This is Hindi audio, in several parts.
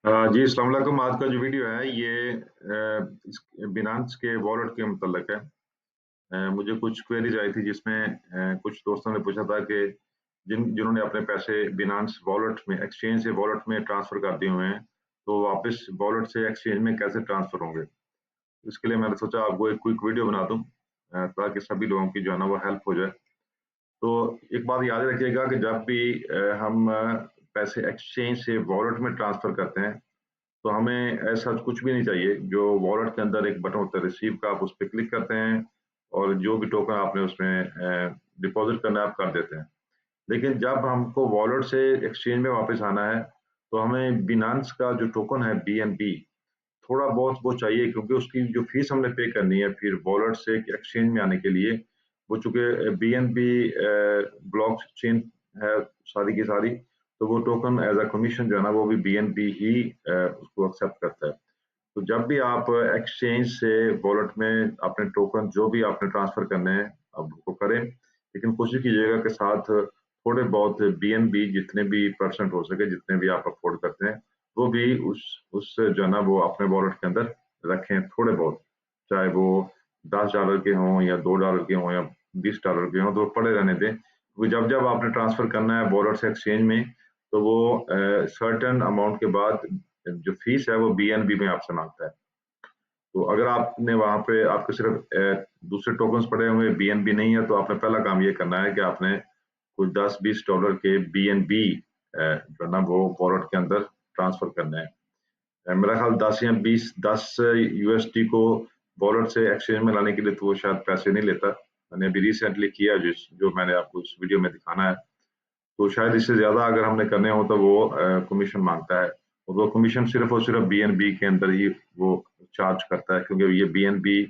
जी, अस्सलाम वालेकुम। आज का जो वीडियो है ये इस बिनांस के वॉलेट के मुतल्लिक है। मुझे कुछ क्वेरीज आई थी जिसमें कुछ दोस्तों ने पूछा था कि जिन्होंने अपने पैसे बिनांस वॉलेट में एक्सचेंज से वॉलेट में ट्रांसफर कर दिए हुए हैं, तो वापस वॉलेट से एक्सचेंज में कैसे ट्रांसफर होंगे। इसके लिए मैंने सोचा आपको एक क्विक वीडियो बना दूं, ताकि सभी लोगों की जो है ना वो हेल्प हो जाए। तो एक बात याद रखिएगा कि जब भी हम पैसे एक्सचेंज से वॉलेट में ट्रांसफर करते हैं, तो हमें ऐसा कुछ भी नहीं चाहिए। जो वॉलेट के अंदर एक बटन होता है रिसीव का, आप उस पे क्लिक करते हैं और जो भी टोकन आपने उसमें डिपॉजिट करना है आप कर देते हैं। लेकिन जब हमको वॉलेट से एक्सचेंज में वापस आना है, तो हमें बिनांस का जो टोकन है बीएनबी, थोड़ा बहुत वो चाहिए, क्योंकि उसकी जो फीस हमने पे करनी है फिर वॉलेट से एक्सचेंज में आने के लिए, वो चूंकि बीएनबी ब्लॉक चेन है सारी की सारी, तो वो टोकन एज अ कमीशन जो है ना वो भी बीएनबी ही उसको एक्सेप्ट करता है। तो जब भी आप एक्सचेंज से वॉलेट में अपने टोकन जो भी आपने ट्रांसफर करने हैं आप वो करें, लेकिन कोशिश कीजिएगा के साथ थोड़े बहुत बीएनबी जितने भी परसेंट हो सके, जितने भी आप अफोर्ड करते हैं, वो भी उस जो है ना वो अपने वॉलेट के अंदर रखें थोड़े बहुत। चाहे वो $10 के हों या $2 के हों या $20 के हों, तो पड़े रहने दें, क्योंकि जब जब आपने ट्रांसफर करना है वॉलेट से एक्सचेंज में, तो वो सर्टेन अमाउंट के बाद जो फीस है वो बीएनबी में आपसे मांगता है। तो अगर आपने वहां पे आपके सिर्फ दूसरे टोकन्स पड़े हुए बीएनबी नहीं है, तो आपने पहला काम ये करना है कि आपने कुछ $10-20 के बीएनबी जो है ना वो वॉलेट के अंदर ट्रांसफर करना है। मेरा ख्याल 10 या 20 10 यूएसडी को वॉलेट से एक्सचेंज में लाने के लिए तो वो शायद पैसे नहीं लेता। मैंने अभी रिसेंटली किया, जो मैंने आपको इस वीडियो में दिखाना है। तो शायद इससे ज्यादा अगर हमने करने हो तो वो कमीशन मांगता है, और वो कमीशन सिर्फ और सिर्फ बीएनबी के अंदर ही वो चार्ज करता है, क्योंकि ये बीएनबी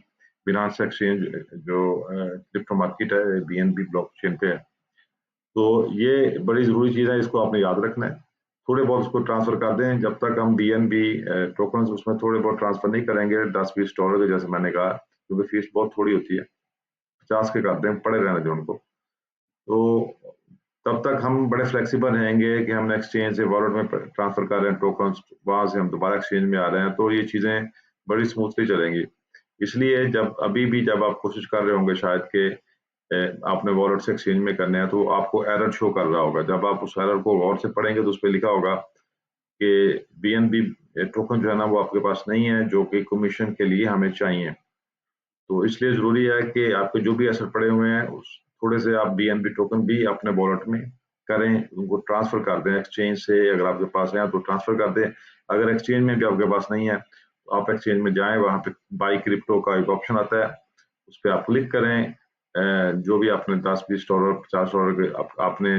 बिनांस एक्सचेंज जो क्रिप्टो मार्केट है बीएनबी ब्लॉकचेन पे है। तो ये बड़ी जरूरी चीज है, इसको आपने याद रखना है। थोड़े बहुत उसको ट्रांसफर कर दें, जब तक हम बीएनबी टोकन उसमें थोड़े बहुत ट्रांसफर नहीं करेंगे $10-20 के, जैसे मैंने कहा, क्योंकि फीस बहुत थोड़ी होती है। 50 के कर दें, पड़े रहने दें उनको। तो तब तक हम बड़े फ्लेक्सिबल रहेंगे कि हम एक्सचेंज से वॉलेट में ट्रांसफर कर रहे हैं टोकन, वहां से हम दोबारा एक्सचेंज में आ रहे हैं, तो ये चीजें बड़ी स्मूथली चलेंगी। इसलिए जब आप कोशिश कर रहे होंगे शायद कि आपने वॉलेट से एक्सचेंज में करने हैं, तो आपको एरर शो कर रहा होगा। जब आप उस एरर को गौर से पढ़ेंगे तो उस पर लिखा होगा कि बीएनबी टोकन जो है ना वो आपके पास नहीं है, जो कि कमीशन के लिए हमें चाहिए। तो इसलिए जरूरी है कि आपके जो भी एसेट पड़े हुए हैं उस थोड़े से आप बीएनबी टोकन भी अपने वॉलेट में करें, उनको ट्रांसफर कर दें एक्सचेंज से। अगर आपके पास है तो ट्रांसफर कर दें। अगर एक्सचेंज में भी आपके पास नहीं है, तो आप एक्सचेंज में जाएं, वहां पे बाई क्रिप्टो का एक ऑप्शन आता है, उस पर आप क्लिक करें। जो भी आपने $10-20 $50 के आपने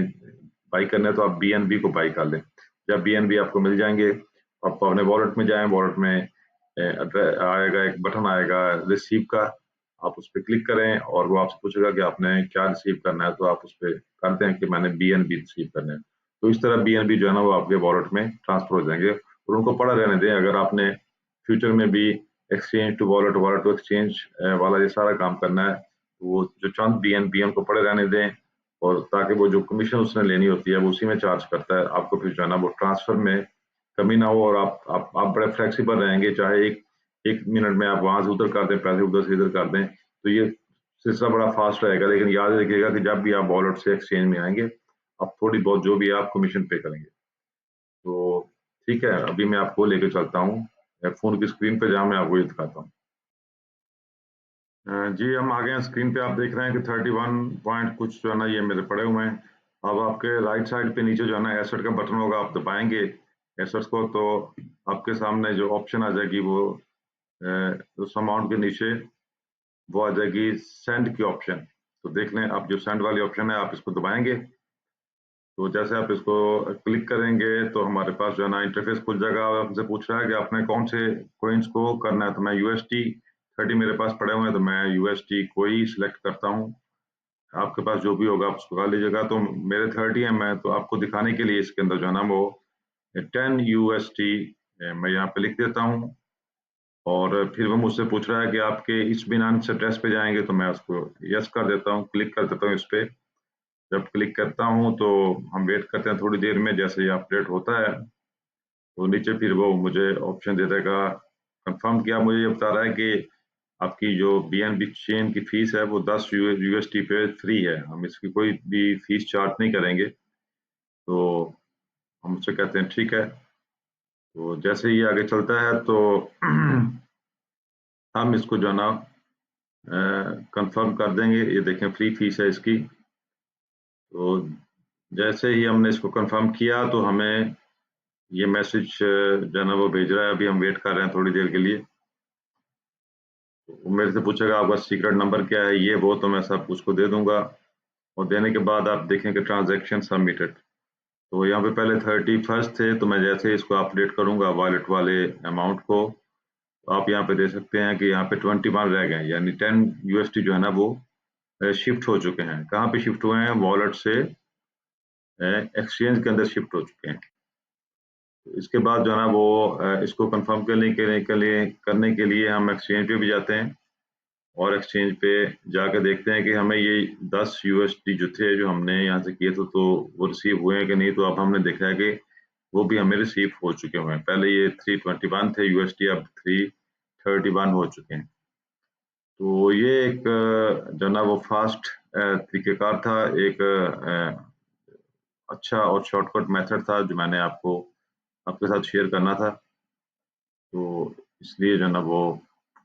बाई करना है, तो आप बीएनबी को बाई कर लें। जब बीएनबी आपको मिल जाएंगे, आप अपने वॉलेट में जाएं, वॉलेट में आएगा एक बटन आएगा रिसीव का, आप उस पर क्लिक करें और वो आपसे पूछेगा कि आपने क्या रिसीव करना है, तो आप उस पर करते हैं कि मैंने बीएनबी रिसीव करना है। तो इस तरह बीएनबी जो है ना वो आपके वॉलेट में ट्रांसफर हो जाएंगे, और उनको पड़ा रहने दें। अगर आपने फ्यूचर में भी exchange to wallet, wallet to exchange वाला ये सारा काम करना है, तो वो जो चंद बीएनबी उनको पड़े रहने दें, और ताकि वो जो कमीशन उसने लेनी होती है वो उसी में चार्ज करता है। आपको फिर जो है ना वो ट्रांसफर में कमी ना हो, और आप बड़े फ्लेक्सिबल रहेंगे। चाहे एक एक मिनट में आप वहां से उधर कर दें, पैसे उधर से इधर कर दें, तो ये सिलसिला बड़ा फास्ट रहेगा। लेकिन याद रखिएगा कि जब भी आप वॉलेट से एक्सचेंज में आएंगे, आप थोड़ी बहुत जो भी है आप कमीशन पे करेंगे। तो ठीक है, अभी मैं आपको लेके चलता हूँ फोन की स्क्रीन पे, जहाँ मैं आपको ये दिखाता हूँ। जी, हम आ गए हैं स्क्रीन पे। आप देख रहे हैं कि 31 पॉइंट कुछ जो है ना ये मेरे पड़े हुए हैं। अब आपके राइट साइड पे नीचे जो है ना एसेट का बटन होगा, आप दबाएंगे एसेट्स को, तो आपके सामने जो ऑप्शन आ जाएगी वो उस अमाउंट के नीचे वो आ जाएगी सेंड की ऑप्शन। तो देख लें, अब जो सेंड वाली ऑप्शन है आप इसको दबाएंगे। तो जैसे आप इसको क्लिक करेंगे तो हमारे पास जो है ना इंटरफेस खुल जाएगा, और आपसे पूछ रहा है कि आपने कौन से कोइंस को करना है। तो मैं यूएसटी 30 मेरे पास पड़े हुए हैं, तो मैं यूएसटी को ही सिलेक्ट करता हूँ। आपके पास जो भी होगा आप उसको कर लीजिएगा। तो मेरे 30 है, मैं तो आपको दिखाने के लिए इसके अंदर जो है ना वो 10 यूएसटी मैं यहाँ पे लिख देता हूँ। और फिर वो मुझसे पूछ रहा है कि आपके इस बिनांस एड्रेस पे जाएंगे, तो मैं उसको यस कर देता हूँ, क्लिक कर देता हूँ इस पे। जब क्लिक करता हूँ तो हम वेट करते हैं थोड़ी देर में, जैसे ये अपडेट होता है। तो नीचे फिर वो मुझे ऑप्शन दे देगा, कंफर्म किया, मुझे ये बता रहा है कि आपकी जो बीएनबी चेन की फीस है वो 10 यूएसडी पे फ्री है, हम इसकी कोई भी फीस चार्ज नहीं करेंगे। तो हम उससे कहते हैं ठीक है। तो जैसे ही आगे चलता है तो हम इसको जो है ना कंफर्म कर देंगे। ये देखें फ्री फीस है इसकी। तो जैसे ही हमने इसको कंफर्म किया तो हमें ये मैसेज जो है ना वो भेज रहा है। अभी हम वेट कर रहे हैं थोड़ी देर के लिए। वो मेरे से पूछेगा आपका सीक्रेट नंबर क्या है, ये वो, तो मैं सब उसको दे दूंगा। और देने के बाद आप देखेंगे ट्रांजैक्शन सबमिटेड। तो यहाँ पे पहले 31 थे, तो मैं जैसे ही इसको अपडेट करूंगा वॉलेट वाले अमाउंट को, तो आप यहाँ पे देख सकते हैं कि यहाँ पे 21 रह गए, यानी 10 यूएसडी जो है ना वो शिफ्ट हो चुके हैं। कहाँ पे शिफ्ट हुए हैं? वॉलेट से एक्सचेंज के अंदर शिफ्ट हो चुके हैं। तो इसके बाद जो है ना वो इसको कंफर्म करने के लिए हम एक्सचेंज पे भी जाते हैं, और एक्सचेंज पे जाकर देखते हैं कि हमें ये 10 यूएसडी जो थे, जो हमने यहाँ से किए थे, तो वो रिसीव हुए हैं कि नहीं। तो अब हमने देखा है कि वो भी हमें रिसीव हो चुके हुए हैं। पहले ये 321 थे यूएसडी, अब 331 हो चुके हैं। तो ये एक जो ना वो फास्ट तरीकेकार था, एक अच्छा और शॉर्टकट मेथड था जो मैंने आपके साथ शेयर करना था। तो इसलिए जो ना वो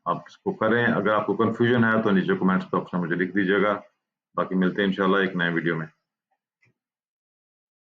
आप इसको करें। अगर आपको कंफ्यूजन है तो नीचे कमेंट्स बॉक्स में मुझे लिख दीजिएगा। बाकी मिलते हैं इंशाल्लाह एक नए वीडियो में।